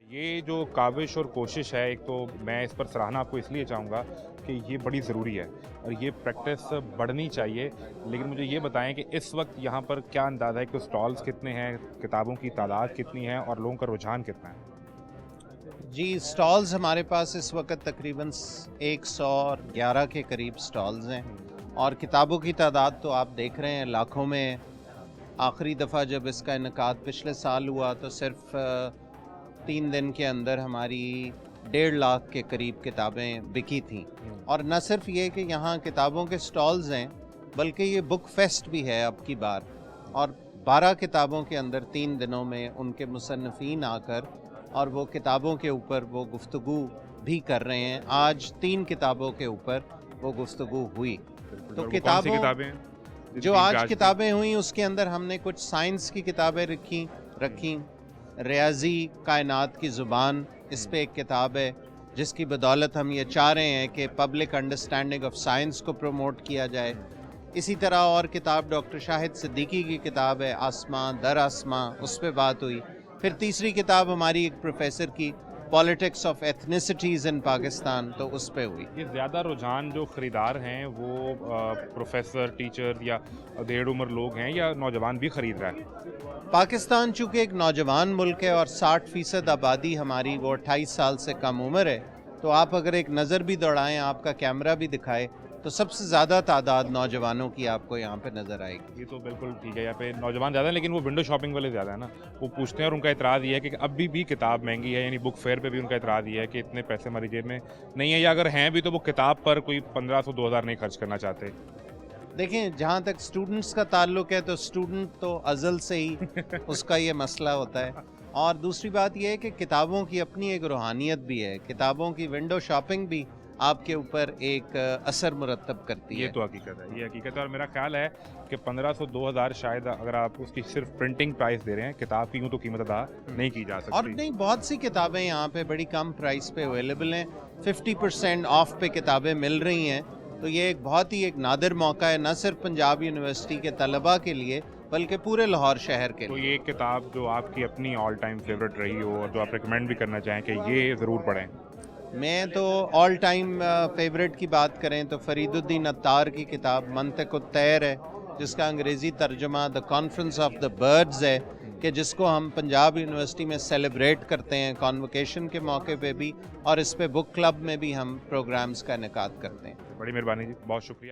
ये जो काविश और कोशिश है, एक तो मैं इस पर सराहना आपको इसलिए चाहूँगा कि ये बड़ी ज़रूरी है और ये प्रैक्टिस बढ़नी चाहिए। लेकिन मुझे ये बताएं कि इस वक्त यहाँ पर क्या अंदाज़ा है कि स्टॉल्स कितने हैं, किताबों की तादाद कितनी है और लोगों का रुझान कितना है? जी, स्टॉल्स हमारे पास इस वक्त तकरीबन 111 के करीब स्टॉल्स हैं और किताबों की तादाद तो आप देख रहे हैं लाखों में। आखिरी दफ़ा जब इसका इनकाद पिछले साल हुआ तो सिर्फ 3 दिन के अंदर हमारी 1.5 लाख के करीब किताबें बिकी थीं। और न सिर्फ ये कि यहाँ किताबों के स्टॉल्स हैं, बल्कि ये बुक फेस्ट भी है अब की बार, और 12 किताबों के अंदर 3 दिनों में उनके मुसन्निफ़ीन आकर और वो किताबों के ऊपर वो गुफ्तगू भी कर रहे हैं। आज 3 किताबों के ऊपर वो गुफ्तगू हुई। तो और वो कौन सी किताबों किताबें हैं जो जिनकी आज आज किताबें हुई उसके अंदर हमने कुछ साइंस की किताबें रखी। रियाजी कायनात की ज़ुबान, इस पे एक किताब है जिसकी बदौलत हम ये चाह रहे हैं कि पब्लिक अंडरस्टैंडिंग ऑफ साइंस को प्रमोट किया जाए। इसी तरह और किताब डॉक्टर शाहिद सिद्दीकी की किताब है आसमां दर आसमां, उस पे बात हुई। फिर तीसरी किताब हमारी एक प्रोफेसर की पॉलिटिक्स ऑफ एथनिसिटीज़ इन पाकिस्तान, तो उस पे हुई। ये ज़्यादा रुझान जो ख़रीदार हैं वो प्रोफेसर, टीचर या डेढ़ उम्र लोग हैं या नौजवान भी ख़रीद रहा है? पाकिस्तान चूँकि एक नौजवान मुल्क है और 60% आबादी हमारी वो 28 साल से कम उम्र है, तो आप अगर एक नज़र भी दौड़ाएं, आपका कैमरा भी दिखाए, तो सबसे ज़्यादा तादाद नौजवानों की आपको यहाँ पे नज़र आएगी। ये तो बिल्कुल ठीक है, यहाँ पे नौजवान ज़्यादा हैं लेकिन वो विंडो शॉपिंग वाले ज़्यादा है ना। वो पूछते हैं और उनका इतराज़ ये है कि अभी भी किताब महंगी है, यानी बुक फेयर पे भी उनका इतराज़ ये है कि इतने पैसे हमारी जेब में नहीं है, या अगर हैं भी तो वो किताब पर कोई 1500-2000 नहीं खर्च करना चाहते। देखें, जहाँ तक स्टूडेंट्स का ताल्लुक है तो स्टूडेंट तो अज़ल से ही उसका ये मसला होता है। और दूसरी बात यह है कि किताबों की अपनी एक रूहानियत भी है। किताबों की विंडो शॉपिंग भी आपके ऊपर एक असर मुरतब करती है। ये तो हकीकत है, ये हकीकत है। और मेरा ख्याल है कि 1500-2000 शायद अगर आप उसकी सिर्फ प्रिंटिंग प्राइस दे रहे हैं, किताब की यूँ तो कीमत अदा नहीं की जा सकती। और नहीं, बहुत सी किताबें यहाँ पे बड़ी कम प्राइस पे अवेलेबल हैं। 50% ऑफ पे किताबें मिल रही हैं। तो ये एक बहुत ही एक नादिर मौका है, न सिर्फ पंजाब यूनिवर्सिटी के तलबा के लिए बल्कि पूरे लाहौर शहर के तो लिए। ये किताब जो आपकी अपनी ऑल टाइम फेवरेट रही हो और जो आप रिकमेंड भी करना चाहें कि ये ज़रूर पढ़ें? मैं तो ऑल टाइम फेवरेट की बात करें तो फरीदुद्दीन अत्तार की किताब मंतिक़ उत-तैर है, जिसका अंग्रेज़ी तर्जुमा the conference of the birds है, कि जिसको हम पंजाब यूनिवर्सिटी में सेलिब्रेट करते हैं कॉन्वोकेशन के मौके पे भी, और इस पे बुक क्लब में भी हम प्रोग्राम्स का इनेकाद करते हैं। बड़ी मेहरबानी जी, बहुत शुक्रिया।